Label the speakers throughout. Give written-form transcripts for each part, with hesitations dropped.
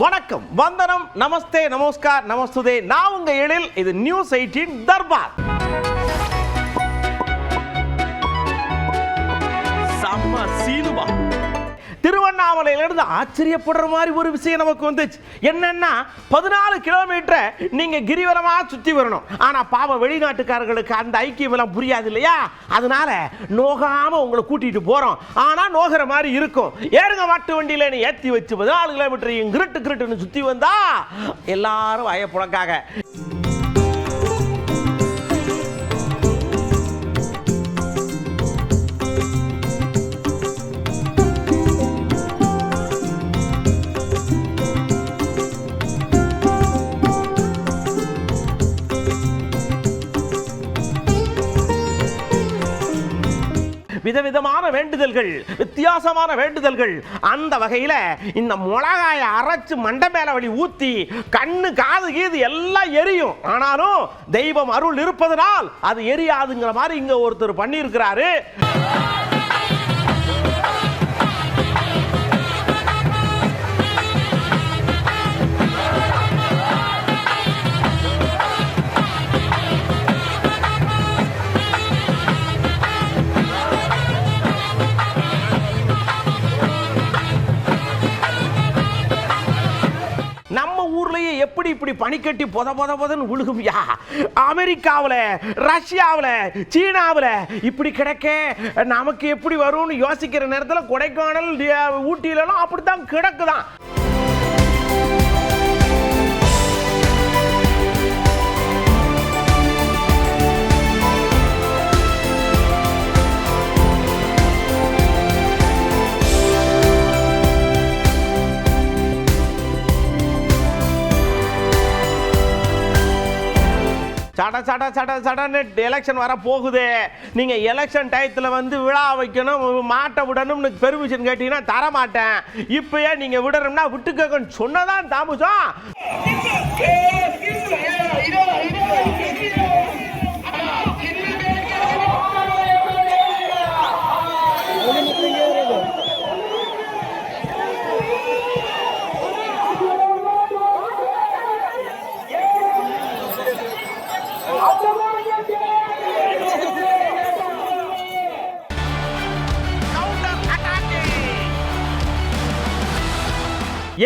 Speaker 1: வணக்கம், வந்தனம், நமஸ்தே, நமஸ்கார், நமஸ்துதே. நான் உங்க எழில். இது நியூஸ் 18 தர்பார். செம்ம சீனுபா. திருவண்ணாமலையிலிருந்து ஆச்சரியப்படுற மாதிரி ஒரு விஷயம் நமக்கு வந்துச்சு. என்னன்னா 14 கிலோமீட்டரை நீங்க கிரிவலமா சுத்தி வரணும். ஆனா பாவம் வெளிநாட்டுக்காரர்களுக்கு அந்த ஐக்கியம் எல்லாம் புரியாது இல்லையா? அதனால நோகாம உங்களை கூட்டிட்டு போறோம். ஆனா நோகிற மாதிரி இருக்கும். ஏறுங்க மாட்டு வண்டியில ஏத்தி வச்சு 14 கிலோமீட்டர் கிருட்டுன்னு சுத்தி வந்தா எல்லாரும் வயப்புழக்காக. விதவிதமான வேண்டுதல்கள், வித்தியாசமான வேண்டுதல்கள். அந்த வகையில் இந்த மிளகாயை அரைச்சு மண்டை மேல வழி ஊத்தி கண்ணு காது கீது எல்லாம் எரியும். ஆனாலும் தெய்வம் அருள் இருப்பதனால் அது எரியாதுங்கிற மாதிரி இங்க ஒருத்தர் பண்ணியிருக்கிறாரு. நம்ம ஊர்லயே எப்படி இப்படி பனிக்கட்டி பொதன்னு விழுகும்யா? அமெரிக்காவில், ரஷ்யாவில், சீனாவில் இப்படி கிடைக்க நமக்கு எப்படி வரும்னு யோசிக்கிற நேரத்தில் கொடைக்கானல், ஊட்டியிலாம் அப்படித்தான் கிடக்குதான். எலெக்ஷன் வர போகுது. நீங்க எலெக்ஷன் டயத்துல வந்து விழா வைக்கணும், மாட்ட விடணும்னு பெர்மிஷன் கேட்டீங்கன்னா தர மாட்டேன். இப்பயே நீங்க விடணும்னா விட்டுக்க சொன்னதான் தாமசம்.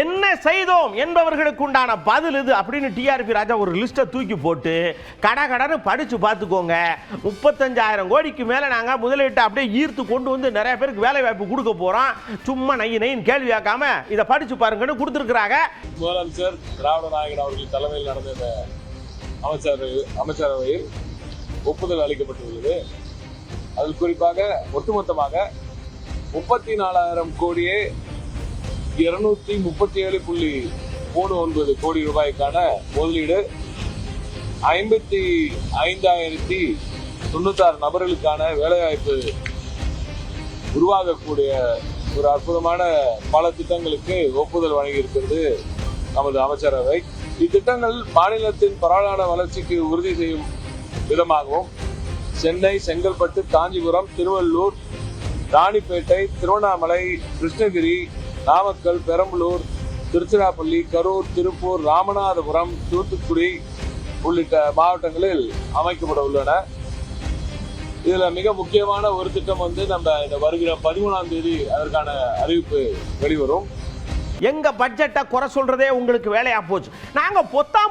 Speaker 1: என்ன செய்தோம் என்பவர்களுக்கு உண்டான பதில் இது அப்படின்னு டிஆர்பி ராஜா ஒரு லிஸ்ட்டை தூக்கி போட்டு கடன்னு படிச்சு பார்த்துக்கோங்க. 35,000 கோடிக்கு மேலே நாங்கள் முதலீட்டை அப்படியே ஈர்த்து கொண்டு வந்து நிறைய பேருக்கு வேலை வாய்ப்பு கொடுக்க போகிறோம். சும்மா நையின்னு கேள்வி கேட்காம இதை படிச்சு பாருங்கன்னு கொடுத்துருக்குறாங்க.
Speaker 2: முதலமைச்சர் திராவிட நாயகன் அவர்கள் தலைமையில் நடந்த அமைச்சரவையில் ஒப்புதல் அளிக்கப்பட்டுள்ளது. அதில் குறிப்பாக ஒட்டுமொத்தமாக 34,000 கோடியே 237.39 கோடி ரூபாய்க்கான முதலீடு, 55,096 நபர்களுக்கான வேலைவாய்ப்பு உருவாகக்கூடிய ஒரு அற்புதமான பல திட்டங்களுக்கு ஒப்புதல் வழங்கியிருக்கிறது நமது அமைச்சரவை. இத்திட்டங்கள் மாநிலத்தின் பரவலான வளர்ச்சிக்கு உறுதி செய்யும் விதமாகவும் சென்னை, செங்கல்பட்டு, காஞ்சிபுரம், திருவள்ளூர், ராணிப்பேட்டை, திருவண்ணாமலை, கிருஷ்ணகிரி, நாமக்கல், பெரம்பலூர், திருச்சிராப்பள்ளி, கரூர், திருப்பூர், ராமநாதபுரம், தூத்துக்குடி உள்ளிட்ட மாவட்டங்களில் அமைக்கப்பட உள்ளன. இதுல மிக முக்கியமான ஒரு திட்டம் வந்து நம்ம இந்த வருகிற 13ஆம் தேதி அதற்கான அறிவிப்பு வெளிவரும்.
Speaker 1: எங்க பட்ஜெட்டை குறை சொல்றதே உங்களுக்கு வேலையா போச்சு. நாங்க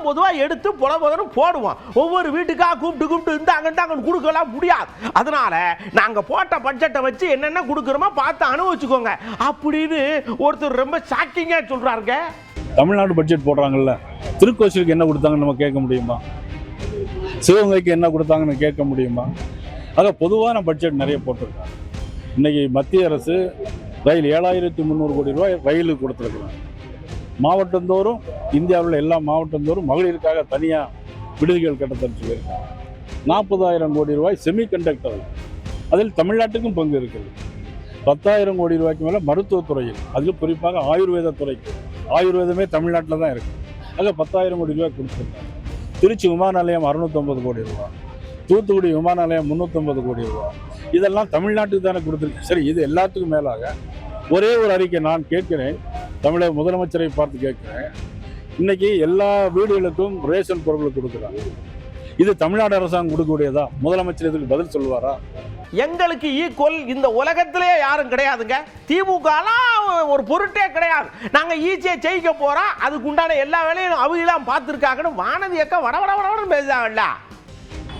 Speaker 1: பொதுவா எடுத்து புலம்புதலும் போடுவோம். ஒவ்வொரு வீட்டுக்காக கூப்பிட்டு இந்த அங்க கொடுக்கலாம் முடியாது. அதனால நாங்க போட்ட பட்ஜெட்டை வச்சு என்னென்ன கொடுக்குறோமோ பார்த்து அனுபவிச்சுக்கோங்க அப்படின்னு ஒருத்தர் ரொம்ப ஷாக்கிங்கா சொல்றாருங்க.
Speaker 3: தமிழ்நாடு பட்ஜெட் போடுறாங்கல்ல, திருக்கோசிலுக்கு என்ன கொடுத்தாங்கன்னு நம்ம கேட்க முடியுமா? சிவகங்கைக்கு என்ன கொடுத்தாங்கன்னு கேட்க முடியுமா? ஆக பொதுவான பட்ஜெட் நிறைய போட்டிருக்காங்க. இன்னைக்கு மத்திய அரசு ரயில் 7,300 கோடி ரூபாய் ரயிலுக்கு கொடுத்துருக்குறாங்க. மாவட்டந்தோறும், இந்தியாவில் எல்லா மாவட்டந்தோறும் மகளிருக்காக தனியாக விடுதிகள் கட்டத்தரச்சு போயிருக்காங்க. 40,000 கோடி ரூபாய் செமிகண்டக்டர், அதில் தமிழ்நாட்டுக்கும் பங்கு இருக்குது. 10,000 கோடி ரூபாய்க்கு மேலே மருத்துவத்துறையில், அதில் குறிப்பாக ஆயுர்வேத துறைக்கு, ஆயுர்வேதமே தமிழ்நாட்டில் தான் இருக்குது. அதில் 10,000 கோடி ரூபாய் கொடுத்துருக்காங்க. திருச்சி விமான நிலையம் 650 கோடி ரூபாய், தூத்துக்குடி விமான நிலையம் 350 கோடி ரூபாய். இதெல்லாம் தமிழ்நாட்டுக்கு தானே கொடுத்துருக்கு. சரி, இது எல்லாத்துக்கும் மேலாக ஒரே ஒரு அறிக்கை நான் கேட்கிறேன். தமிழக முதலமைச்சரை பார்த்து கேட்குறேன். இன்னைக்கு எல்லா வீடுகளுக்கும் ரேஷன் பொருட்கள் கொடுக்குறாங்க. இது தமிழ்நாடு அரசாங்கம் கொடுக்கக்கூடியதா? முதலமைச்சர் இதுக்கு பதில் சொல்லுவாரா?
Speaker 1: எங்களுக்கு ஈக்குவல் இந்த உலகத்திலே யாரும் கிடையாதுங்க. திமுகலாம் ஒரு பொருட்டே கிடையாது. நாங்கள் ஈஸியாக ஜெயிக்க போகிறோம், அதுக்கு உண்டான எல்லா வேலையும் அவங்களாம் பார்த்துருக்காங்கன்னு வானதி அக்கா வடவடன்னு பேசுறாங்கல்ல.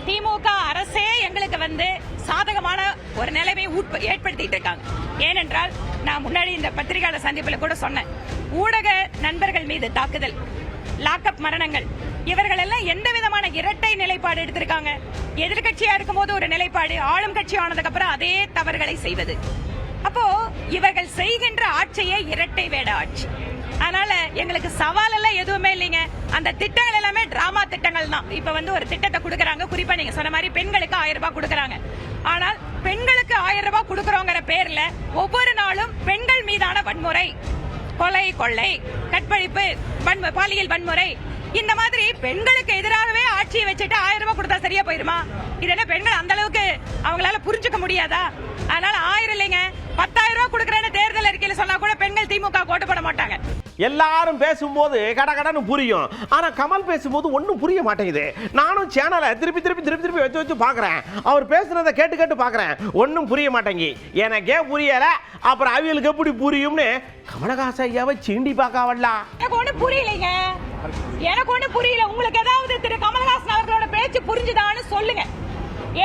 Speaker 4: திமுக அரசே எங்களுக்கு சாதகமான ஒரு நிலைமை ஏற்படுத்திட்டு இருக்காங்க. ஏனென்றால் நான் முன்னாடி இந்த பத்திரிகையாளர் சந்திப்பில் கூட சொன்னேன், ஊடக நண்பர்கள் மீது தாக்குதல், லாக்அப் மரணங்கள், இவர்கள் எல்லாம் எந்த விதமான இரட்டை நிலைப்பாடு எடுத்திருக்காங்க. எதிர்கட்சியா இருக்கும் போது ஒரு நிலைப்பாடு, ஆளும் கட்சி ஆனதுக்கு அப்புறம் அதே தவறுகளை செய்வது. அப்போ இவர்கள் செய்கின்ற ஆட்சியே இரட்டை வேட ஆட்சி. அதனால எங்களுக்கு சவால் எல்லாம் எதுவுமே இல்லைங்க. அந்த திட்டங்கள் எல்லாமே டிராமா திட்டங்கள் தான். இப்ப ஒரு திட்டத்தை கொடுக்கறாங்க, குறிப்பா நீங்க சொன்ன மாதிரி பெண்களுக்கு 1000 ரூபாய் கொடுக்கறாங்க. ஆனால் பெண்களுக்கு 1000 ரூபாய் கொடுக்கறோங்கிற பேர்ல ஒவ்வொரு நாளும் பெண்கள் மீதான வன்முறை, கொலை, கொள்ளை, கற்பழிப்பு, பாலியல் வன்முறை, இந்த மாதிரி பெண்களுக்கு எதிராகவே ஆட்சியை வச்சுட்டு 1000 ரூபாய் கொடுத்தா சரியா போயிருமா? இது என்ன பெண்கள் அந்த அளவுக்கு அவங்களால புரிஞ்சுக்க முடியாதா? அதனால 1000 இல்லைங்க, 10,000 ரூபாய் கொடுக்கறேன்னு தேர்தல் அறிக்கையில சொன்னா கூட பெண்கள் திமுக ஓட்டு போட மாட்டாங்க.
Speaker 1: எல்லாரும் பேசும்போது கடகடன்னு புரியும். ஆனா கமல் பேசும்போது ஒன்றும் புரிய மாட்டேங்குது. நானும் சேனலை திருப்பி வச்சு பார்க்குறேன். அவர் பேசுறதை கேட்டு பார்க்குறேன், ஒன்றும் புரிய மாட்டேங்கி. எனக்கே புரியல, அப்புறம் அவங்களுக்கு எப்படி புரியும்னு கமலஹாச ஐயாவை சீண்டி பார்க்காவல்ல.
Speaker 4: எனக்கு ஒன்றும் புரியலைங்க, எனக்கு ஒன்றும் புரியல. உங்களுக்கு ஏதாவது திரு கமலஹாசன் அவர்களோட பேச்சு புரிஞ்சுதான்னு சொல்லுங்க.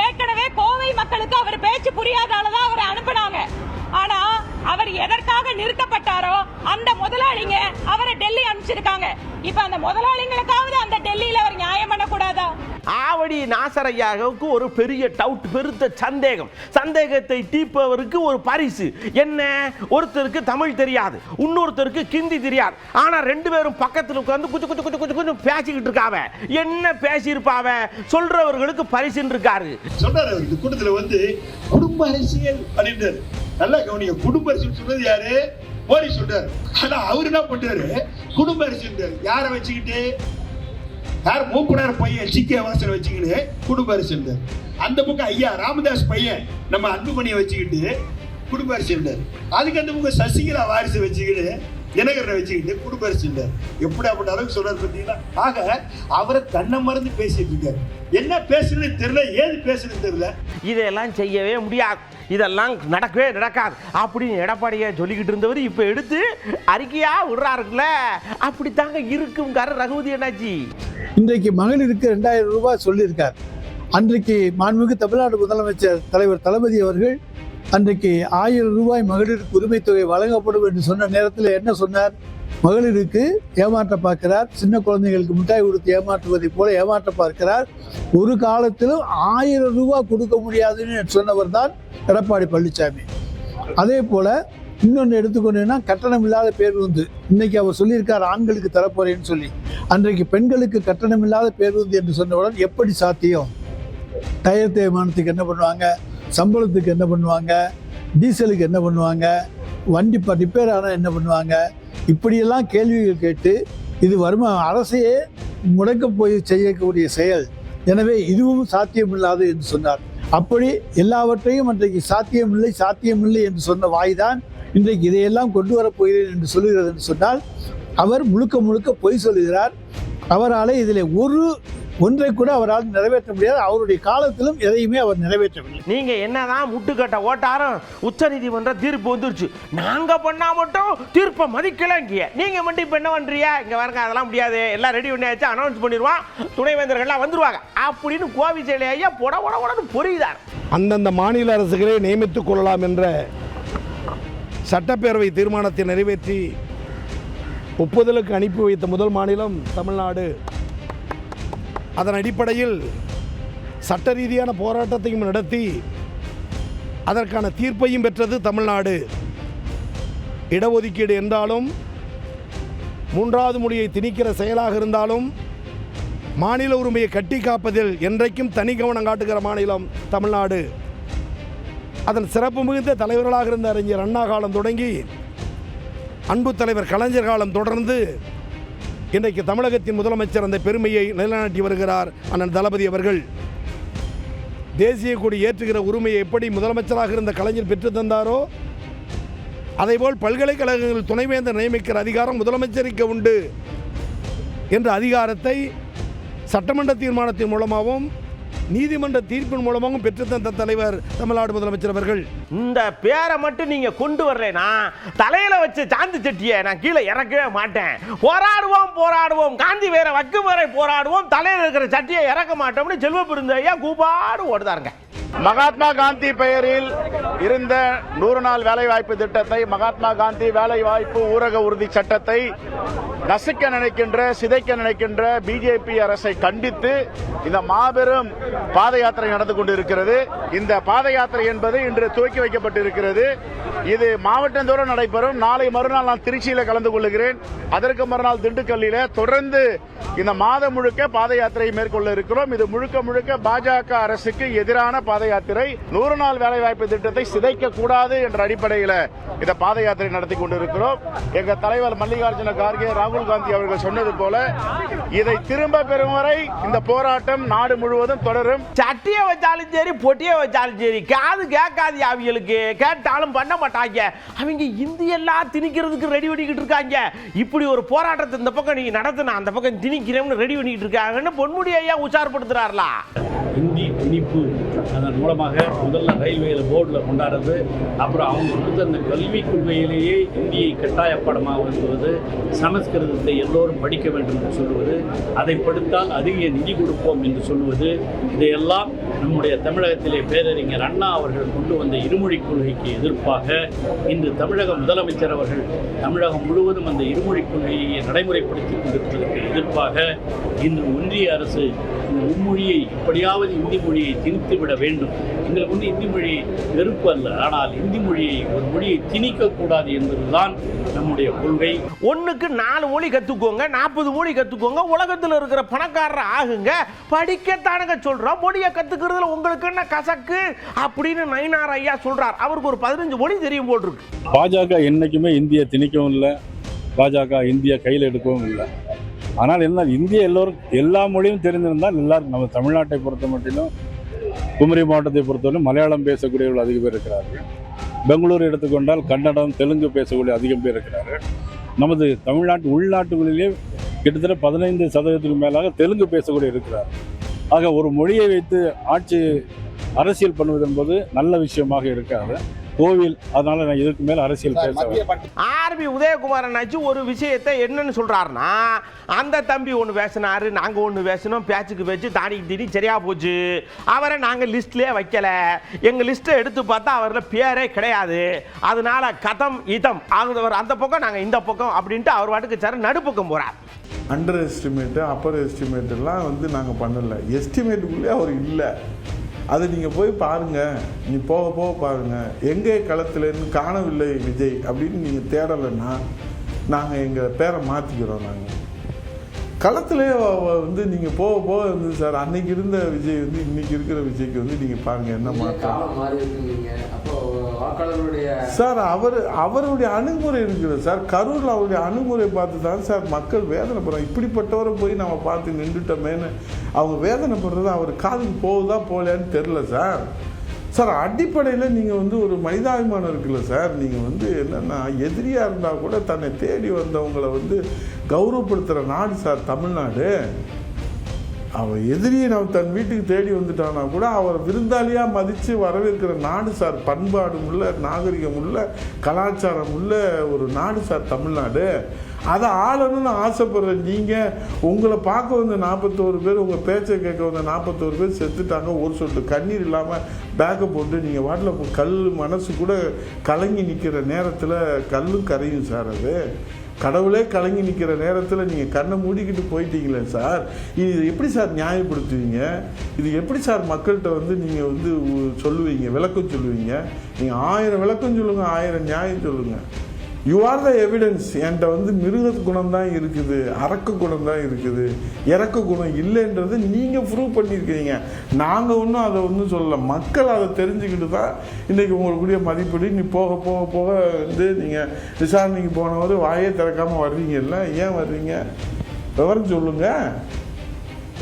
Speaker 4: ஏற்கனவே கோவை மக்களுக்கு அவர் பேச்சு புரியாதாலதான் அவரை அனுப்பினாங்க. ஆனா அவர் எதற்காக நிறுத்தப்பட்டாரோ அந்த முதலாளிங்க அவரை டெல்லி அனுப்பிச்சிருக்காங்க. இப்ப அந்த முதலாளிகளுக்காவது அந்த டெல்லியில அவர் நியாயம் பண்ணக்கூடாதா?
Speaker 1: ஆவடி நாசரையாவுக்கு ஒரு பெரிய டவுட், பெருத்த சந்தேகத்தை தீர்ப்பவருக்கு ஒரு பரிசு என்ன? ஒருத்தருக்கு தமிழ் தெரியாது, இன்னொருத்தருக்கு ஹிந்தி தெரியாது. ஆனா 2 பேரும் பக்கத்துல உட்கார்ந்து கொஞ்சம் பேசிக்கிட்டு இருக்காவ. என்ன பேசியிருப்பாவ? சொல்றவர்களுக்கு பரிசு இருக்காரு.
Speaker 5: சொல்றாரு இந்த கூட்டத்துல குடும்ப அரசியல் அப்படின்றாரு. நல்லா கவனிங்க, குடும்ப அரசியல் சொல்றது யாரு? மோடி சொல்றாரு. ஆனா அவரு என்ன பண்றாரு? குடும்ப அரசியல் யாரை வச்சுக்கிட்டு? யார் மூப்பனார் பையன் சிக்கிய வாசனை வச்சுக்கிட்டு குடும்ப அரசியல். அந்த பக்கம் ஐயா ராமதாஸ் பையன் நம்ம அன்புமணியை வச்சுக்கிட்டு குடும்ப அரசியல். அதுக்கு அந்த பக்கம் சசிகலா வாரிசு வச்சுக்கிட்டு தினகரனை வச்சுக்கிட்டு குடும்ப அரசியல். எப்படி அப்படி அளவுக்கு சொல்றாரு பார்த்தீங்களா? ஆக அவரை தன்னை மறந்து பேசிட்டு இருக்காரு. என்ன பேசுறதுன்னு தெரியல, ஏது பேசுறதுன்னு தெரியல.
Speaker 1: இதெல்லாம் செய்யவே முடியாது, இதெல்லாம் நடக்கவே நடக்காது அப்படின்னு எடப்பாடியை சொல்லிக்கிட்டு இருந்தவர் இப்ப எடுத்து அறிக்கையா விடுறாருக்குல்ல. அப்படித்தாங்க இருக்குங்கார ரகுபதி அண்ணாச்சி.
Speaker 6: இன்றைக்கு மகளிருக்கு 2000 ரூபாய் சொல்லியிருக்கார். அன்றைக்கு மாண்புமிகு தமிழ்நாடு முதலமைச்சர் தலைவர் தளபதி அவர்கள் அன்றைக்கு 1000 ரூபாய் மகளிருக்கு உரிமை தொகை வழங்கப்படும் என்று சொன்ன நேரத்தில் என்ன சொன்னார்? மகளிருக்கு ஏமாற்ற பார்க்கிறார், சின்ன குழந்தைகளுக்கு மிட்டாய் கொடுத்து ஏமாற்றுவதை போல ஏமாற்ற பார்க்கிறார். ஒரு காலத்திலும் 1000 ரூபாய் கொடுக்க முடியாதுன்னு சொன்னவர் தான் எடப்பாடி பழனிசாமி. அதே போல இன்னொன்று எடுத்துக்கொண்டீங்கன்னா கட்டணம் இல்லாத பேருந்து. இன்னைக்கு அவர் சொல்லியிருக்கார் ஆண்களுக்கு தரப்போறேன்னு சொல்லி. அன்றைக்கு பெண்களுக்கு கட்டணம் இல்லாத பேருந்து என்று சொன்னவுடன் எப்படி சாத்தியம்? டயர் தேய்மானத்துக்கு என்ன பண்ணுவாங்க? சம்பளத்துக்கு என்ன பண்ணுவாங்க? டீசலுக்கு என்ன பண்ணுவாங்க? வண்டி ரிப்பேர் ஆனால் என்ன பண்ணுவாங்க? இப்படியெல்லாம் கேள்விகள் கேட்டு இது அரசையே முடக்க போய் செய்யக்கூடிய செயல். எனவே இதுவும் சாத்தியமில்லாது என்று சொன்னார். அப்படி எல்லாவற்றையும் அன்றைக்கு சாத்தியமில்லை என்று சொன்ன வாய்தான் இன்றைக்கு இதையெல்லாம் கொண்டு வரப்போகிறேன் என்று சொல்லுகிறது என்று சொன்னால் அவர் முழுக்க பொய் சொல்லுகிறார். அவரால் இதில் ஒன்றை கூட அவரால் நிறைவேற்ற முடியாது. அவருடைய காலத்திலும் எதையுமே அவர் நிறைவேற்றவில்லை.
Speaker 1: நீங்க என்னதான் முட்டுக்கட்ட ஓட்டாரும் உச்ச நீதிமன்ற தீர்ப்பு வந்துருச்சு, நாங்க பண்ணா மட்டும் தீர்ப்பை மதிக்கல. நீங்க மட்டும் இப்ப என்ன பண்றீங்க? இங்க வரங்க, அதெல்லாம் முடியாது, எல்லாம் ரெடி பண்ணியாச்சு, அனௌன்ஸ் பண்ணிடுவான், துணைவேந்தர்கள்லாம் வந்துருவாங்க அப்படின்னு கோவிச்செயலி ஐயா பொடன்னு பொறியுதார்.
Speaker 7: அந்தந்த மாநில அரசுகளை நியமித்துக் கொள்ளலாம் என்ற சட்டப்பேரவை தீர்மானத்தை நிறைவேற்றி ஒப்புதலுக்கு அனுப்பி வைத்த முதல் மாநிலம் தமிழ்நாடு. அதன் அடிப்படையில் சட்ட ரீதியான போராட்டத்தையும் நடத்தி அதற்கான தீர்ப்பையும் பெற்றது தமிழ்நாடு. இடஒதுக்கீடு என்றாலும் 3வது மொழியை திணிக்கிற செயலாக இருந்தாலும் மாநில உரிமையை கட்டி காப்பதில் என்றைக்கும் தனி கவனம் காட்டுகிற மாநிலம் தமிழ்நாடு. அதன் சிறப்பு மிகுந்த தலைவர்களாக இருந்த அறிஞர் அண்ணா காலம் தொடங்கி அன்பு தலைவர் கலைஞர் காலம் தொடர்ந்து இன்றைக்கு தமிழகத்தின் முதலமைச்சர் அந்த பெருமையை நிலைநாட்டி வருகிறார் அண்ணன் தளபதி அவர்கள். தேசிய கொடி ஏற்றுகிற உரிமையை எப்படி முதலமைச்சராக இருந்த கலைஞர் பெற்று தந்தாரோ அதேபோல் பல்கலைக்கழகங்கள் துணைவேந்தர் நியமிக்கிற அதிகாரம் முதலமைச்சருக்கு உண்டு என்ற அதிகாரத்தை சட்டமன்ற தீர்மானத்தின் மூலமாகவும் நீதிமன்ற தீர்ப்பின் மூலமாகவும் பெற்றுத்தந்த தலைவர் தமிழ்நாடு முதலமைச்சர் அவர்கள்.
Speaker 1: இந்த பேரை மட்டும் நீங்க கொண்டு வரலைனா தலையில வச்ச சாந்து சட்டியை நான் கீழே இறக்கவே மாட்டேன். போராடுவோம் போராடுவோம், காந்தி வேற வக்கு வரை போராடுவோம், தலையில இருக்கிற சட்டியை இறக்க மாட்டோம்னு செல்வ பெருந்தையா கூப்பாடு ஓடுதாருங்க.
Speaker 8: மகாத்மா காந்தி பெயரில் இருந்த 100 நாள் வேலைவாய்ப்பு திட்டத்தை, மகாத்மா காந்தி வேலைவாய்ப்பு ஊரக உறுதி சட்டத்தை நசுக்க நினைக்கின்ற, சிதைக்க நினைக்கின்ற பிஜேபி அரசை கண்டித்து இந்த மாபெரும் பாத யாத்திரை நடந்து கொண்டிருக்கிறது. இந்த பாத யாத்திரை என்பது இன்று துவக்கி வைக்கப்பட்டிருக்கிறது. இது மாவட்டந்தோறும் நடைபெறும். நாளை மறுநாள் நான் திருச்சியில் கலந்து கொள்கிறேன். அதற்கு மறுநாள் திண்டுக்கல்லில் தொடர்ந்து இந்த மாதம் முழுக்க பாத யாத்திரையை மேற்கொள்ள இருக்கிறோம். இது முழுக்க முழுக்க பாஜக அரசுக்கு எதிரான பாத யாத்திரை. 100 நாள் வேலைவாய்ப்பு திட்டத்தை சிதைக்க கூடாது என்ற அடிப்படையில் இந்த பாத யாத்திரை நடத்தி கொண்டிருக்கிறோம். எங்க தலைவர் மல்லிகார்ஜுன கார்கே, ராகுல் காந்தி அவர்கள் சொன்னது போல இதை திரும்ப பெறும் வரை இந்த போராட்டம் நாடு முழுவதும் தொடரும்.
Speaker 1: சட்டியை வச்சாலும் சரி, பொட்டியை வச்சாலும் சரி, காது கேட்காது. அவங்களுக்கு கேட்டாலும் பண்ண மாட்டாங்க. அவங்க இந்தியெல்லாம் திணிக்கிறதுக்கு ரெடி பண்ணிக்கிட்டு இருக்காங்க. இப்படி ஒரு போராட்டத்தை இந்த பக்கம் நீங்க நடத்தினா அந்த பக்கம் திணிக்கிறேன்னு ரெடி பண்ணிக்கிட்டு இருக்காங்கன்னு பொன்முடி ஐயா உஷார்படுத்துறாருலா.
Speaker 3: ஹிந்தி திணிப்பு அதன் மூலமாக முதல்ல ரயில்வேல போர்டில் கொண்டாடுறது, அப்புறம் அவங்க கொடுத்த அந்த கல்விக் கொள்கையிலேயே இந்தியை கட்டாயப்படமாக்குவது, சமஸ்கிருதத்தை எல்லோரும் படிக்க வேண்டும் என்று சொல்லுவது, அதை படித்தால் அதிக நிதி கொடுப்போம் என்று சொல்லுவது, இதையெல்லாம் நம்முடைய தமிழகத்திலே பேரறிஞர் அண்ணா அவர்கள் கொண்டு வந்த இருமொழிக் கொள்கைக்கு எதிர்ப்பாக இன்று தமிழக முதலமைச்சர் அவர்கள் தமிழகம் முழுவதும் அந்த இருமொழிக் கொள்கையை நடைமுறைப்படுத்திக் கொண்டிருப்பதற்கு எதிர்ப்பாக இன்று ஒன்றிய அரசு இந்த மும்மொழியை இப்படியாவது இந்தி மொழியை திணித்துவிட வேண்டும். எங்களுக்கு வந்து இந்தி மொழி வெறுப்பு அல்ல, ஆனால் இந்தி மொழியை ஒரு மொழியை திணிக்கக்கூடாது என்பதுதான் நம்முடைய கொள்கை. 1க்கு 4 மொழி கற்றுக்கோங்க, 40 மொழி கற்றுக்கோங்க, உலகத்தில் இருக்கிற பணக்காரர் ஆகுங்க. படிக்கத்தானுங்க சொல்கிறோம், மொழியை கற்றுக்கிறதுல உங்களுக்கு என்ன கசக்கு அப்படின்னு நயினார் ஐயா சொல்கிறார். அவருக்கு ஒரு 15 மொழி தெரியும் போட்டிருக்கு. பாஜக என்றைக்குமே இந்தியை திணிக்கவும் இல்லை, பாஜக இந்தியை கையில் எடுக்கவும் இல்லை. ஆனால் என்ன, இந்திய எல்லோரும் எல்லா மொழியும் தெரிந்திருந்தால் எல்லாரும், நம்ம தமிழ்நாட்டை பொறுத்த மட்டிலும் குமரி மாவட்டத்தை பொறுத்தவரைக்கும் மலையாளம் பேசக்கூடியவர்கள் அதிக பேர் இருக்கிறார்கள். பெங்களூர் எடுத்துக்கொண்டால் கன்னடம், தெலுங்கு பேசக்கூடிய அதிகம் பேர் இருக்கிறார்கள். நமது தமிழ்நாட்டு உள்நாட்டுகளிலே கிட்டத்தட்ட 15% மேலாக தெலுங்கு பேசக்கூடிய இருக்கிறார். ஆக ஒரு மொழியை வைத்து ஆட்சி அரசியல் பண்ணுவது என்பது நல்ல விஷயமாக இருக்காது. கோவில், அதனால நான் இதுக்கு மேல அரசியல் பேச.
Speaker 1: ஆர்பி உதயகுமாரன் ஒரு விஷயத்தை என்னன்னு சொல்றாருன்னா, அந்த தம்பி ஒன்று பேசினாரு, நாங்க ஒன்று பேசணும், பேச்சுக்கு பேச்சு தாடிக்கு தீடி சரியா போச்சு. அவரை நாங்க லிஸ்ட்லயே வைக்கல, எங்க லிஸ்ட்டை எடுத்து பார்த்தா அவர்ல பேரே கிடையாது. அதனால கதம் இதம் ஆகுதவர் அந்த பக்கம், நாங்க இந்த பக்கம் அப்படின்ட்டு அவர் வாட்டுக்கு சார் நடுப்பக்கம் போறார்.
Speaker 9: அண்டர் எஸ்டிமேட்டு, அப்பர் எஸ்டிமேட்டெல்லாம் நாங்கள் பண்ணலை. எஸ்டிமேட்டுக்குள்ளே அவர் இல்லை. அது நீங்கள் போய் பாருங்கள், நீ போக போக பாருங்கள். எங்கே களத்துலன்னு காணவில்லை விஜய் அப்படின்னு நீங்கள் தேடலைன்னா நாங்கள் எங்கள் பேரை மாற்றிக்கிறோம். நாங்கள் களத்துலேயே நீங்கள் போக போக சார் அன்னைக்கு இருந்த விஜய் இன்னைக்கு இருக்கிற விஜய்க்கு நீங்கள் பாருங்கள் என்ன மாற்றம் சார். அவருடைய அணுகுமுறை இருக்குது சார். கரூரில் அவருடைய அணுகுமுறை பார்த்து தான் சார் மக்கள் வேதனைப்படுறோம். இப்படிப்பட்டவரை போய் நம்ம பார்த்து நின்றுட்டோமேன்னு அவங்க வேதனைப்படுறது அவர் காதுக்கு போகுதா போகலையான்னு தெரில சார். சார் அடிப்படையில் நீங்கள் ஒரு மனிதாபிமானம் இருக்குல்ல சார். நீங்கள் என்னென்னா எதிரியாக இருந்தால் கூட தன்னை தேடி வந்தவங்களை கௌரவப்படுத்துகிற நாடு சார் தமிழ்நாடு. அவன் எதிரியை நம்ம தன் வீட்டுக்கு தேடி வந்துட்டானா கூட அவரை விருந்தாளியாக மதித்து வரவேற்கிற நாடு சார். பண்பாடு உள்ள, நாகரிகம் உள்ள, கலாச்சாரம் உள்ள ஒரு நாடு சார் தமிழ்நாடு. அதை ஆளணும்னு ஆசைப்படுற நீங்கள், உங்களை பார்க்க வந்த 41 பேர், உங்கள் பேச்சை கேட்க வந்த 41 பேர் செத்துட்டாங்க. ஒரு சொட்டு கண்ணீர் இல்லாமல் பேக்கை போட்டு நீங்கள் வாட்டில் கல் மனசு கூட கலங்கி நிற்கிற நேரத்தில் கல்லும் கரையும் சார். அது கடவுளே கலங்கி நிற்கிற நேரத்தில் நீங்கள் கண்ணை மூடிக்கிட்டு போயிட்டீங்களே சார். இது எப்படி சார் நியாயப்படுத்துவீங்க? இது எப்படி சார் மக்கள்கிட்ட நீங்கள் சொல்லுவீங்க, விளக்கம் சொல்லுவீங்க? நீங்கள் 1000 விளக்கம் சொல்லுங்கள், 1000 நியாயம் சொல்லுங்கள். You are the evidence. என்கிட்ட மிருக குணம் தான் இருக்குது, அரக்க குணம் தான் இருக்குது, இறக்க குணம் இல்லைன்றது நீங்கள் ப்ரூவ் பண்ணியிருக்கிறீங்க. நாங்கள் அதை சொல்லலை. மக்கள் அதை தெரிஞ்சுக்கிட்டு தான் இன்றைக்கி உங்களுக்குரிய மதிப்பீடு. நீ போக போக போக நீங்கள் விசாரணைக்கு போனவர் வாயே திறக்காமல் வர்றீங்கல்ல, ஏன் வர்றீங்க? விவரம் சொல்லுங்கள்.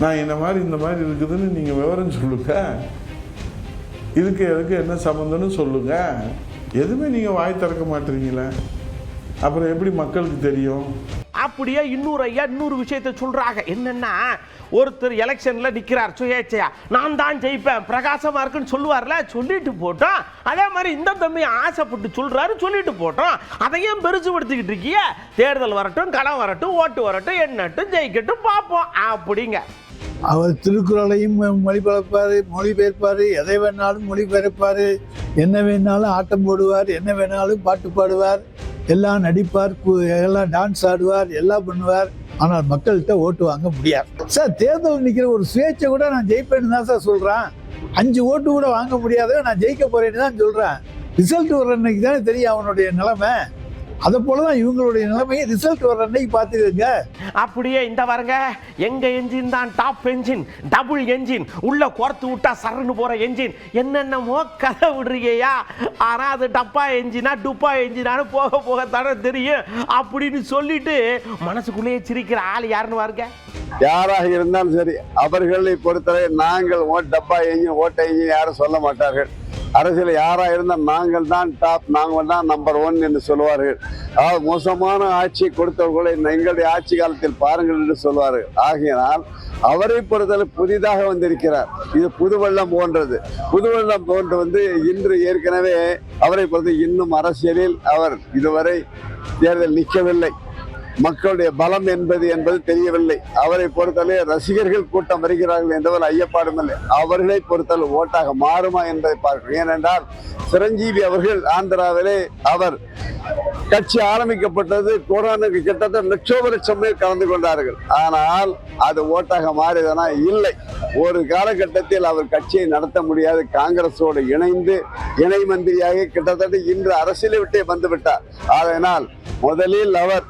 Speaker 9: நான் இந்த மாதிரி இருக்குதுன்னு நீங்கள் விவரம் சொல்லுங்கள். இதுக்கு எதுக்கு என்ன சம்மந்தம்னு சொல்லுங்கள். எதுவுமே நீங்கள் வாய் திறக்க மாட்டீங்களே, அப்புறம் எப்படி மக்களுக்கு தெரியும்?
Speaker 1: அப்படியே இன்னொரு ஐயா இன்னொரு விஷயத்தை சொல்றாங்க. என்னன்னா, ஒருத்தர் எலெக்ஷன்ல நிக்கிறார் சுயேட்சையா, நான் தான் ஜெயிப்பேன் பிரகாசமா இருக்குன்னு சொல்லுவார்ல, சொல்லிட்டு போட்டோம். அதே மாதிரி இந்த தம்பி ஆசைப்பட்டு சொல்றாரு, சொல்லிட்டு போட்டோம். அதையும் பெருசுபடுத்திக்கிட்டு இருக்கிய, தேர்தல் வரட்டும், களம் வரட்டும், ஓட்டு வரட்டும், எண்ணட்டும், ஜெயிக்கட்டும், பார்ப்போம் அப்படிங்க.
Speaker 6: அவர் திருக்குறளையும் மொழிபெயர்ப்பார், எதை வேணாலும் மொழிபெயர்ப்பார், என்ன வேணாலும் ஆட்டம் போடுவார், என்ன வேணாலும் பாட்டு பாடுவார், எல்லாம் நடிப்பார், எல்லாம் டான்ஸ் ஆடுவார், எல்லாம் பண்ணுவார். ஆனால் மக்கள்கிட்ட ஓட்டு வாங்க முடியாது சார். தேர்தல் நிற்கிற ஒரு சுயேட்சை கூட நான் ஜெயிப்பேன்னு தான் சார் சொல்கிறேன். 5 ஓட்டு கூட வாங்க முடியாத நான் ஜெயிக்க போறேன்னு தான் சொல்கிறேன். ரிசல்ட் வர்ற அன்னைக்கு தானே தெரியும் அவனுடைய நிலைமை. அதை போல தான் இவங்களுடைய நிலைமையை ரிசல்ட் வர்ற அன்னைக்கு பார்த்துக்கங்க.
Speaker 1: அப்படியே இந்த பாருங்க, எங்க என்ஜின் தான் டாப் என்ஜின், டபுள் என்ஜின், உள்ள கோர்த்து விட்டா சரன்னு போற என்ஜின், என்னென்னமோ கதை விடுறீங்கயா. ஆனா அது டப்பா என்ஜினா டுப்பா என்ஜினானு போக போகத்தானே தெரியும் அப்படின்னு சொல்லிட்டு மனசுக்குள்ளேயே சிரிக்கிற ஆள் யாருன்னு பாருங்க.
Speaker 10: யாராக இருந்தாலும் சரி, அவர்களை பொறுத்தவரை நாங்கள் டப்பா என்ஜின் ஓட்ட என்ஜின் யாரும் சொல்ல மாட்டார்கள். அரசியல் யாராக இருந்தால் நாங்கள் தான் டாப், நாங்கள் தான் நம்பர் 1 என்று சொல்வார்கள். மோசமான ஆட்சியை கொடுத்தவர்களை எங்களுடைய ஆட்சி காலத்தில் பாருங்கள் என்று சொல்வார்கள். ஆகையினால் அவரை பொறுத்தவரை புதிதாக வந்திருக்கிறார். இது புதுவெள்ளம் போன்றது. புதுவெள்ளம் போன்று இன்று ஏற்கனவே அவரை பொறுத்து இன்னும் அரசியலில் அவர் இதுவரை தேர்தல் நிற்கவில்லை. மக்களுடைய பலம் என்பது தெரியவில்லை. அவரை பொறுத்தவரை ரசிகர்கள் கூட்டம் வருகிறார்கள் என்பதில் ஐயப்பாடும் இல்லை. அவர்களை பொறுத்தவரை ஓட்டாக மாறுமா என்பதை பார்க்கிறோம். ஏனென்றால் சிரஞ்சீவி அவர்கள் ஆந்திராவிலே அவர் கட்சி ஆரம்பிக்கப்பட்டது கொரோனாவுக்கு கிட்டத்தட்ட லட்சோப பேர் கலந்து கொண்டார்கள். ஆனால் அது ஓட்டாக மாறியதனா இல்லை. ஒரு காலகட்டத்தில் அவர் கட்சியை நடத்த முடியாது. காங்கிரஸோடு இணைந்து இணை மந்திரியாக கிட்டத்தட்ட இன்று அரசியலை விட்டே வந்துவிட்டார். அதனால் முதலில் அவர்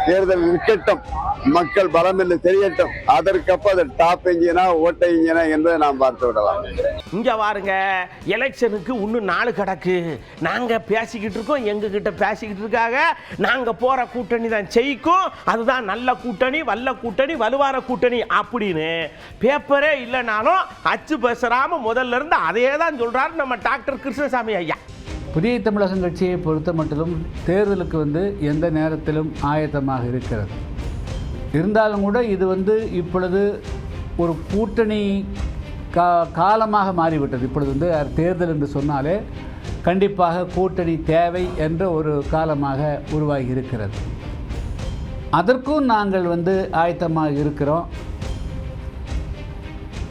Speaker 10: தேர்தல் இருக்கட்டும், மக்கள் பலம் என்று தெரியட்டும், அதற்கப்ப அது டாப் என்ஜினா ஓட்ட என்ஜினா என்பதை நாம் பார்த்து விடலாம்.
Speaker 1: இங்க பாருங்க, எலெக்ஷனுக்கு இன்னும் 4 கிடக்கு. நாங்க பேசிக்கிட்டு இருக்கோம், எங்க கிட்ட பேசிக்கிட்டு இருக்காங்க. நாங்க போற கூட்டணி தான் ஜெயிக்கும், அதுதான் நல்ல கூட்டணி, வல்ல கூட்டணி, வலுவான கூட்டணி அப்படின்னு பேப்பரே இல்லைனாலும் அச்சு பேசுறாம முதல்ல இருந்து அதே தான் சொல்றாரு நம்ம டாக்டர் கிருஷ்ணசாமி ஐயா.
Speaker 11: புதிய தமிழகம் கட்சியை பொறுத்த மட்டும் தேர்தலுக்கு எந்த நேரத்திலும் ஆயத்தமாக இருக்கிறது. இருந்தாலும் கூட இது இப்பொழுது ஒரு கூட்டணி காலமாக மாறிவிட்டது. இப்பொழுது தேர்தல் என்று சொன்னாலே கண்டிப்பாக கூட்டணி தேவை என்ற ஒரு காலமாக உருவாகி இருக்கிறது. அதற்கும் நாங்கள் ஆயத்தமாக இருக்கிறோம்.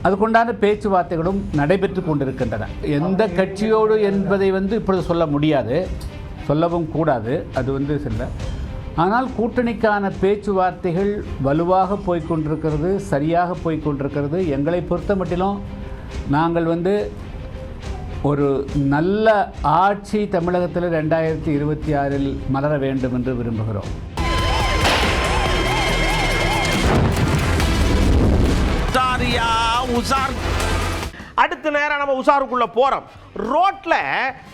Speaker 11: அதுக்குண்டான பேச்சுவார்த்தைகளும் நடைபெற்று கொண்டிருக்கின்றன. எந்த கட்சியோடு என்பதை இப்பொழுது சொல்ல முடியாது, சொல்லவும் கூடாது. அது சில. ஆனால் கூட்டணிக்கான பேச்சுவார்த்தைகள் வலுவாக போய்கொண்டிருக்கிறது, சரியாக போய்கொண்டிருக்கிறது. எங்களை பொறுத்த மட்டிலும் நாங்கள் ஒரு நல்ல ஆட்சி தமிழகத்தில் 2026 மலர வேண்டும் என்று விரும்புகிறோம்.
Speaker 1: அடுத்த நேரம் நம்ம உசாருக்குள்ள போறோம். ரோட்ல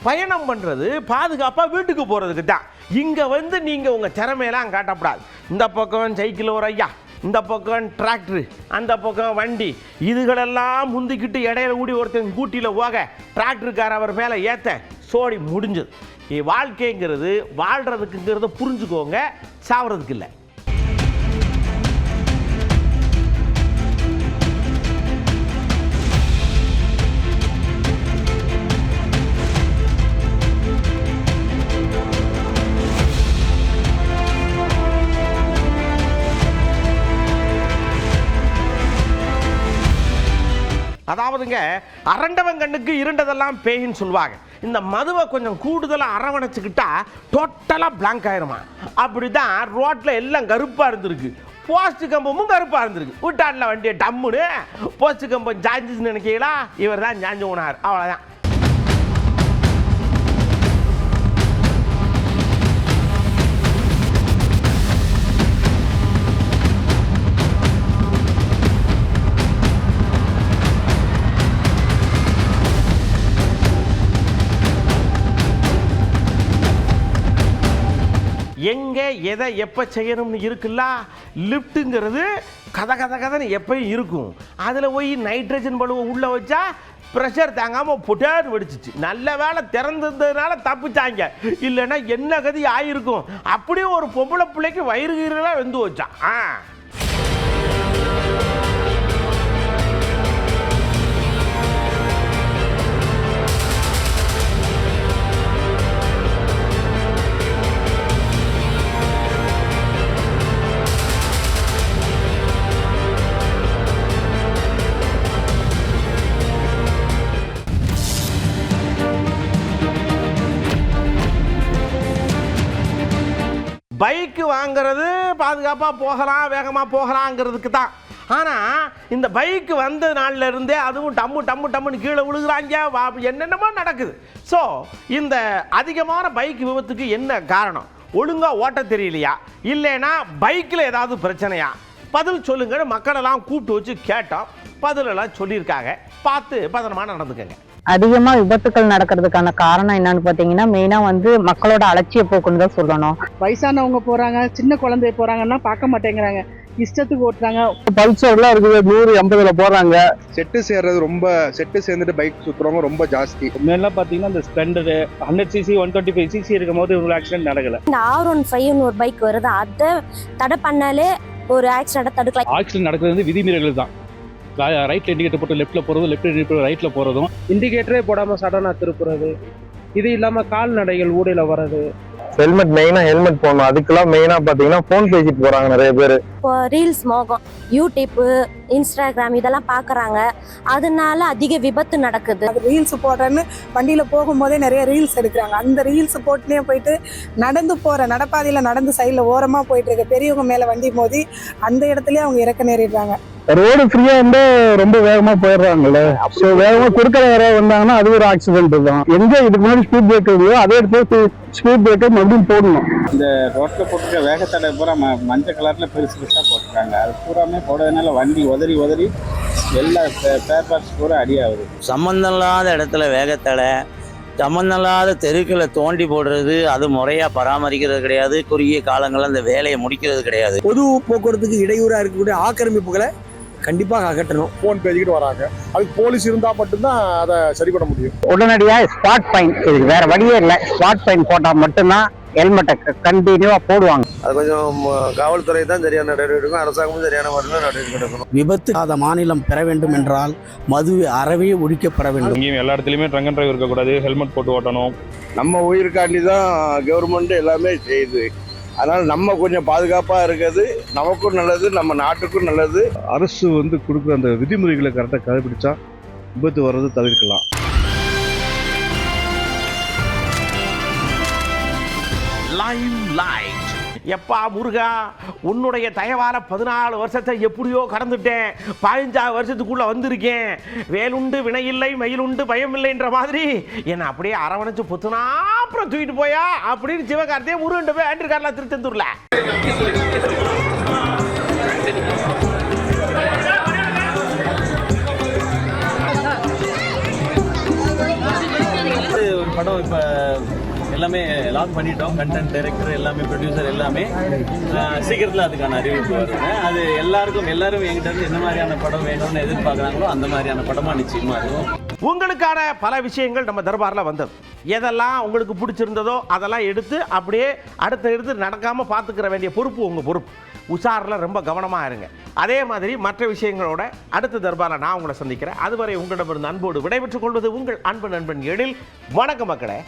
Speaker 1: பயணம் பண்றது பாதுகாப்பா வீட்டுக்கு போறதுக்கு தான். இங்க நீங்க உங்க திறமையெல்லாம் காட்டப்படாது. இந்த பக்கம் சைக்கிள் ஒரு ஐயா, இந்த பக்கம் டிராக்டர், அந்த பக்கம் வண்டி, இதுகளெல்லாம் முந்திக்கிட்டு இடையில கூடி ஒருத்தன் கூட்டியில் போக டிராக்டருக்கார அவர் மேலே ஏற்ற சோடி முடிஞ்சது. வாழ்க்கைங்கிறது வாழ்கிறதுக்குங்கிறத புரிஞ்சுக்கோங்க, சாவறதுக்கு இல்லை. அதாவதுங்க, அரண்டவன் கண்ணுக்கு இருண்டதெல்லாம் பேயின்னு சொல்லுவாங்க. இந்த மதுவை கொஞ்சம் கூடுதலாக அரவணைச்சிக்கிட்டா டோட்டலாக பிளாங்க் ஆயிருமா. அப்படிதான் ரோட்டில் எல்லாம் கருப்பாக இருந்திருக்கு, போஸ்ட் கம்பமும் கருப்பாக இருந்திருக்கு. விட்டாண்டில் வண்டியை டம்முன்னு போஸ்ட் கம்பம் சாஞ்சிச்சுன்னு நினைக்கிறீங்களா? இவர் தான் சாஞ்சு போனார், அவ்வளோதான். எங்கே எதை எப்போ செய்யணும்னு இருக்குல்ல. லிஃப்ட்டுங்கிறது கதை கதை கதைன்னு எப்பயும் இருக்கும். அதில் போய் நைட்ரஜன் பலுவை உள்ளே வச்சா ப்ரெஷர் தாங்காமல் புட்டார் வெடிச்சிச்சு. நல்ல வேலை திறந்ததுனால தப்பிச்சாங்க, இல்லைன்னா என்ன கதி ஆயிருக்கும். அப்படியே ஒரு பொம்பளை பிள்ளைக்கு வயிறு கீரெல்லாம் வெந்து வச்சான். பைக்கு வாங்கிறது பாதுகாப்பாக போகலாம், வேகமாக போகலாங்கிறதுக்கு தான். ஆனால் இந்த பைக்கு வந்த நாளில் இருந்தே அதுவும் டம்முன்னு கீழே விழுகிறாங்க, என்னென்னமோ நடக்குது. ஸோ இந்த அதிகமான பைக் விபத்துக்கு என்ன காரணம்? ஒழுங்காக ஓட்ட தெரியலையா, இல்லைன்னா பைக்கில் ஏதாவது பிரச்சனையா? பதில் சொல்லுங்கன்னு மக்களெல்லாம் கூப்பிட்டு வச்சு கேட்டோம். பதிலெல்லாம் சொல்லியிருக்காங்க. பார்த்து பதனமாக நடந்துக்கங்க.
Speaker 12: அதிகமா விபத்துக்கள் நடக்கிறதுக்கான காரணம் என்னன்னு பாத்தீங்கன்னா மெயினா வந்து மக்களோட அலட்சிய போக்குன்னு தான் சொல்லணும்.
Speaker 13: வயசானவங்க போறாங்க, சின்ன குழந்தை போறாங்கன்னா பார்க்க மாட்டேங்கிறாங்க, இஷ்டத்துக்கு ஓட்டுறாங்க.
Speaker 10: பல்சர்லாம் இருக்குது 100-80ல போறாங்க.
Speaker 14: செட்டு சேர்றது ரொம்ப, செட்டு சேர்ந்துட்டு பைக் சுத்துறவங்க ரொம்ப ஜாஸ்தி.
Speaker 3: முன்னெல்லாம் பாத்தீங்கன்னா இந்த ஸ்ப்ளெண்டர் 100cc 125cc இருக்கும் போது இவ்வளவு ஆக்சிடென்ட் நடக்கல.
Speaker 12: இந்த R15 ஒரு பைக் வருது, அதை தடை பண்ணாலே ஒரு ஆக்சிடென்ட் தடுக்கலாம்.
Speaker 3: ஆக்சிடென்ட் நடக்கிறது வந்து விதிமீறல்கள் தான். ரைட்ல இண்டிகேட்டர் போட்டு லெஃப்ட்ல போறதும், லெஃப்ட் இண்டிகேட்டர் ரைட்ல போறதும்,
Speaker 13: இண்டிகேட்டரே போடாம சடனா திருப்புறது, இது இல்லாம கால்நடைகள் ஊடையில வர்றது.
Speaker 10: ஹெல்மெட் மெயினா ஹெல்மெட் போடணும். அதுக்கெல்லாம் மெயினா பாத்தீங்கன்னா போன் பேசிட்டு போறாங்க நிறைய பேர்.
Speaker 12: இப்போ ரீல்ஸ் மோகம், யூடியூப், இன்ஸ்டாகிராம் இதெல்லாம் பாக்குறாங்க, அதனால அதிக விபத்து நடக்குது.
Speaker 13: அது ரீல்ஸ் போடுறேன்னு வண்டியில போகும்போதே நிறைய ரீல்ஸ் எடுக்கிறாங்க. அந்த ரீல்ஸ் போட்டுனே போயிட்டு நடந்து போற நடைபாதையில நடந்து சைட்ல ஓரமா போயிட்டு இருக்க பெரியவங்க மேல வண்டி மோதி அந்த இடத்துலயே அவங்க இறக்க நேரிடுறாங்க.
Speaker 10: ரோடு ஃப்ரீயா வந்து ரொம்ப வேகமா போயிடுறாங்கல்ல. ஸோ வேகமா குறுக்கல யாராவது வந்தாங்கன்னா அது ஒரு ஆக்சிடென்ட் தான். எங்க இதுக்கு முன்னாடி ஸ்பீட் பிரேக்கர் இல்லையோ அதே இடத்துல ஸ்பீட் பிரேக்கர் மறுபடியும் போடணும்.
Speaker 8: இந்த ரோட்ல போட்டுருக்க வேகத்தடை பூரா மஞ்சள் கலர்ல பெருசு போட்டுருக்காங்க. அது பூராமே போடுறதுனால வண்டி உதறி எல்லா ஸ்பேர் பார்ட்ஸ் பூரா அடியாகுது.
Speaker 15: சம்பந்தம் இல்லாத இடத்துல வேகத்தடை, சம்பந்தம் இல்லாத தெருக்களை தோண்டி போடுறது, அது முறையா பராமரிக்கிறது கிடையாது. குறுகிய காலங்களில் அந்த வேலையை முடிக்கிறது கிடையாது.
Speaker 13: பொது போக்குவரத்துக்கு இடையூறா இருக்கக்கூடிய ஆக்கிரமிப்புகளை கண்டிப்பாக அகற்றணும்.
Speaker 14: போன் பேசிக்கிட்டு வராங்க, அதுக்கு போலீஸ் இருந்தா மட்டும்தான் அதை சரி பண்ண முடியும்.
Speaker 12: உடனடியா ஸ்பாட் ஃபைன், இதுக்கு வேற வழியே இல்லை, ஸ்பாட் ஃபைன் போட்டா மட்டும்தான் ஹெல்மெட்டை கண்டினியூவா போடுவாங்க.
Speaker 14: அது கொஞ்சம் காவல்துறை தான் சரியான நடவடிக்கை எடுக்கும், அரசாங்கமும் சரியான முறையில் நடவடிக்கை எடுக்கணும்.
Speaker 13: விபத்து ஆத மாநிலம் பெற வேண்டும் என்றால் மது அறவே ஒழிக்கப்பட வேண்டும்.
Speaker 3: இங்கேயும் எல்லா இடத்துலையுமே ட்ரங்க் அண்ட் டிரைவ் இருக்கக்கூடாது, ஹெல்மெட் போட்டு ஓட்டணும்.
Speaker 14: நம்ம உயிருக்காண்டி தான் கவர்மெண்ட் எல்லாமே செய்யுது. அதனால நம்ம கொஞ்சம் பாதுகாப்பா இருக்கிறது நமக்கும் நல்லது, நம்ம நாட்டுக்கும் நல்லது.
Speaker 3: அரசு வந்து கொடுக்குற அந்த விதிமுறைகளை கரெக்டாக கடைபிடிச்சா விபத்து வர்றது தவிர்க்கலாம்.
Speaker 1: எப்பா முருகா, உன்னுடைய தயவால 14 வருஷத்தை எப்படியோ கடந்துட்டேன், 15 வருஷத்துக்குள்ள வந்திருக்கேன். வேலுண்டு வினையில்லை, மயிலுண்டு பயமில்லைன்ற மாதிரி என்னை அப்படியே அரவணைச்சு புத்துனா அப்புறம் தூக்கிட்டு போயா அப்படின்னு சிவகார்த்தியை முருகன் போய் ஆண்டிருக்காருல திருச்செந்தூர்ல.
Speaker 15: படம் இப்போ எல்லாமே லாக் பண்ணிட்டோம். கண்டென்ட் டைரக்டர் எல்லாமே, ப்ரொடியூசர் எல்லாமே சீக்கிரத்தில் அதுக்கான அறிவிப்பு வருது. அது எல்லாரும் என்கிட்ட இருந்து என்ன மாதிரியான படம் வேணும்னு எதிர்பார்க்குறாங்களோ அந்த மாதிரியான படமாக நிச்சயமாக இருக்கும்.
Speaker 1: உங்களுக்கான பல விஷயங்கள் நம்ம தர்பாரில் வந்தது. எதெல்லாம் உங்களுக்கு பிடிச்சிருந்ததோ அதெல்லாம் எடுத்து அப்படியே அடுத்து நடக்காமல் பார்த்துக்கிற வேண்டிய பொறுப்பு உங்கள் பொறுப்பு. உஷாரில் ரொம்ப கவனமாக இருங்க. அதே மாதிரி மற்ற விஷயங்களோட அடுத்த தர்பாரில் நான் உங்களை சந்திக்கிறேன். அதுவரை உங்களிடமிருந்து அன்போடு விடைபெற்றுக் கொள்வது உங்கள் அன்பு நண்பன் எழில். வணக்கம் மக்களே.